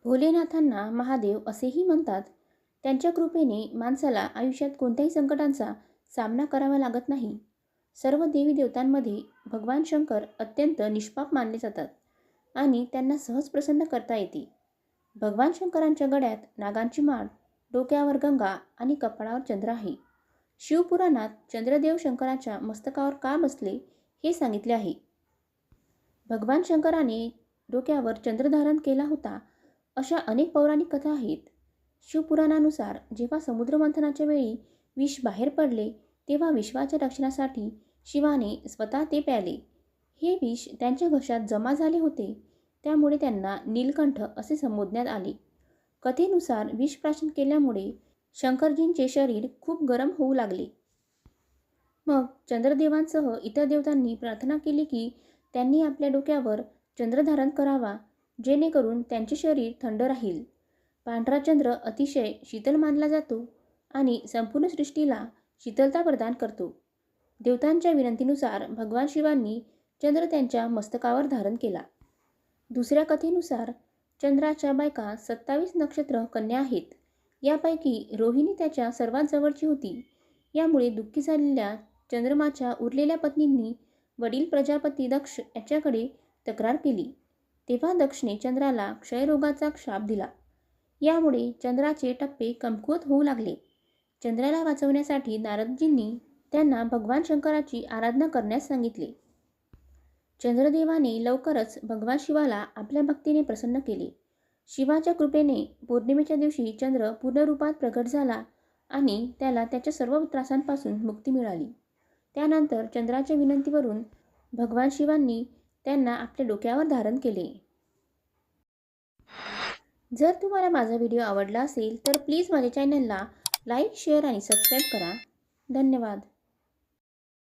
भोलेनाथांना महादेव असेही म्हणतात. त्यांच्या कृपेने माणसाला आयुष्यात कोणत्याही संकटांचा सामना करावा लागत नाही. सर्व देवी देवतांमध्ये भगवान शंकर अत्यंत निष्पाप मानले जातात आणि त्यांना सहज प्रसन्न करता येते. भगवान शंकरांच्या गळ्यात नागांची माळ, डोक्यावर गंगा आणि कपाळावर चंद्र आहे. शिवपुराणात चंद्रदेव शंकराच्या मस्तकावर का बसले हे सांगितले आहे. भगवान शंकराने डोक्यावर चंद्र धारण केला होता अशा अनेक पौराणिक कथा आहेत. शिवपुराणानुसार जेव्हा समुद्रमंथनाच्या वेळी विष बाहेर पडले तेव्हा विश्वाच्या रक्षणासाठी शिवाने स्वतः ते प्याले. हे विष त्यांच्या घशात जमा झाले होते, त्यामुळे त्यांना नीलकंठ असे संबोधण्यात आले. कथेनुसार विष प्राशन केल्यामुळे शंकरजींचे शरीर खूप गरम होऊ लागले. मग चंद्रदेवांसह इतर देवतांनी प्रार्थना केली की त्यांनी आपल्या डोक्यावर चंद्र धारण करावा, जेणेकरून त्यांचे शरीर थंड राहील. पांढरा चंद्र अतिशय शीतल मानला जातो आणि संपूर्ण सृष्टीला शीतलता प्रदान करतो. देवतांच्या विनंतीनुसार भगवान शिवांनी चंद्र त्यांच्या मस्तकावर धारण केला. दुसऱ्या कथेनुसार चंद्राच्या बायका 27 नक्षत्र कन्या आहेत. यापैकी रोहिणी त्याच्या सर्वात जवळची होती. यामुळे दुःखी झालेल्या चंद्रमाच्या उरलेल्या पत्नींनी वडील प्रजापती दक्ष याच्याकडे तक्रार केली. तेव्हा दक्षने चंद्राला क्षयरोगाचा शाप दिला. यामुळे चंद्राचे टप्पे कमकुवत होऊ लागले. चंद्राला वाचवण्यासाठी नारदजींनी त्यांना भगवान शंकराची आराधना करण्यास सांगितले. चंद्रदेवाने लवकरच भगवान शिवाला आपल्या भक्तीने प्रसन्न केले. शिवाच्या कृपेने पौर्णिमेच्या दिवशी चंद्र पूर्ण रूपात प्रकट झाला आणि त्याला त्याच्या सर्व त्रासांपासून मुक्ती मिळाली. त्यानंतर चंद्राच्या विनंतीवरून भगवान शिवांनी त्यांना आपल्या डोक्यावर धारण केले. जर तुम्हाला माझा व्हिडिओ आवडला असेल तर प्लीज माझ्या चॅनलला लाईक, शेअर आणि सबस्क्राईब करा. धन्यवाद.